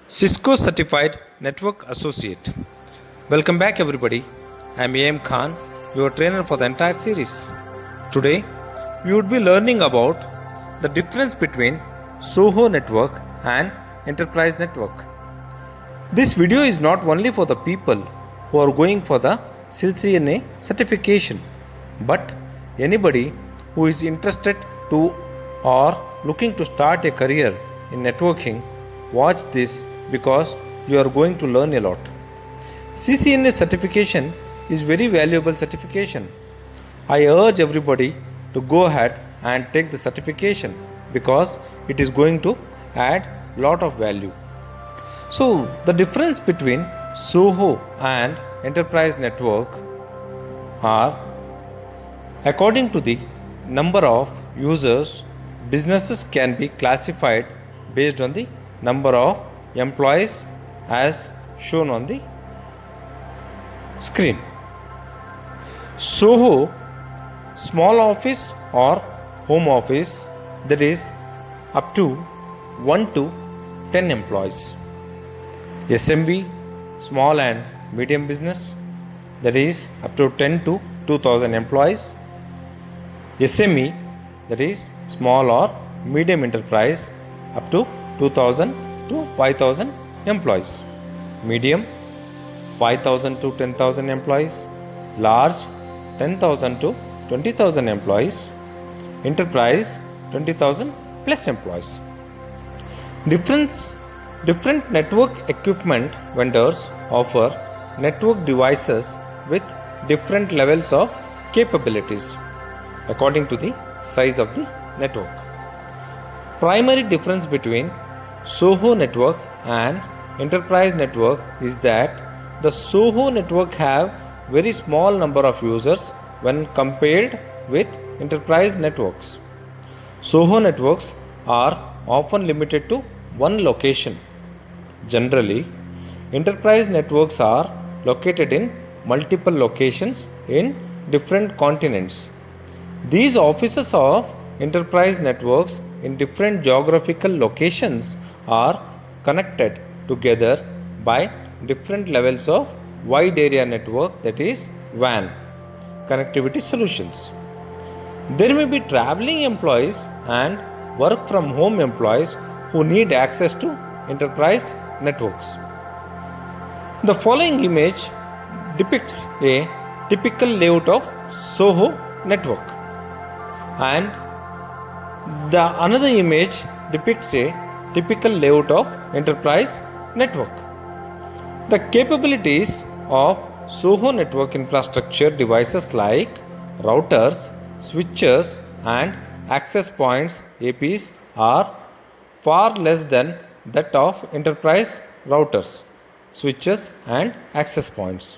Cisco Certified Network Associate. Welcome back, everybody. I'm AM Khan, your trainer for the entire series. Today, we would be learning about the difference between SOHO network and enterprise network. This video is not only for the people who are going for the CCNA certification, but anybody who is interested to or looking to start a career in networking. Watch this because you are going to learn a lot. CCNA certification is very valuable certification. I urge everybody to go ahead and take the certification because it is going to add lot of value. So the difference between SOHO and enterprise network are, according to the number of users, businesses can be classified based on the number of employees as shown on the screen. SOHO, small office or home office, that is up to 1 to 10 employees. SMB, small and medium business, that is up to 10 to 2000 employees. SME, that is small or medium enterprise, up to 2000 to 5000 employees. Medium, 5000 to 10,000 employees. Large, 10,000 to 20,000 employees. Enterprise, 20,000 plus employees. Different network equipment vendors offer network devices with different levels of capabilities according to the size of the network. Primary difference between SOHO network and enterprise network is that the SOHO network have very small number of users when compared with enterprise networks. SOHO networks are often limited to one location. Generally, enterprise networks are located in multiple locations in different continents. These offices of enterprise networks in different geographical locations are connected together by different levels of wide area network, that is WAN, connectivity solutions. There may be traveling employees and work from home employees who need access to enterprise networks. The following image depicts a typical layout of SOHO network, and the another image depicts a typical layout of enterprise network. The capabilities of SOHO network infrastructure devices like routers, switches and access points APs are far less than that of enterprise routers, switches and access points.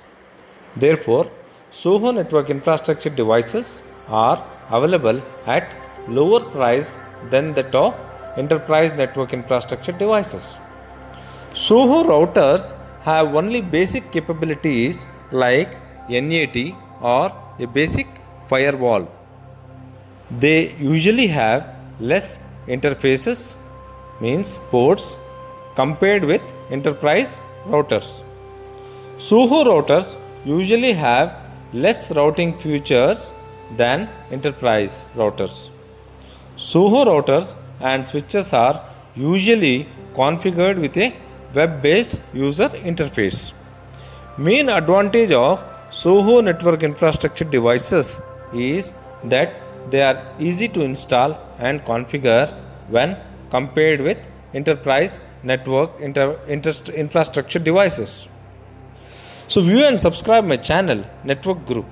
Therefore, SOHO network infrastructure devices are available at lower price than that of enterprise network infrastructure devices. SOHO routers have only basic capabilities like NAT or a basic firewall. They usually have less interfaces, means ports, compared with enterprise routers. SOHO routers usually have less routing features than enterprise routers. SOHO routers and switches are usually configured with a web-based user interface. Main advantage of SOHO network infrastructure devices is that they are easy to install and configure when compared with enterprise network infrastructure devices. So view and subscribe my channel Network Guru.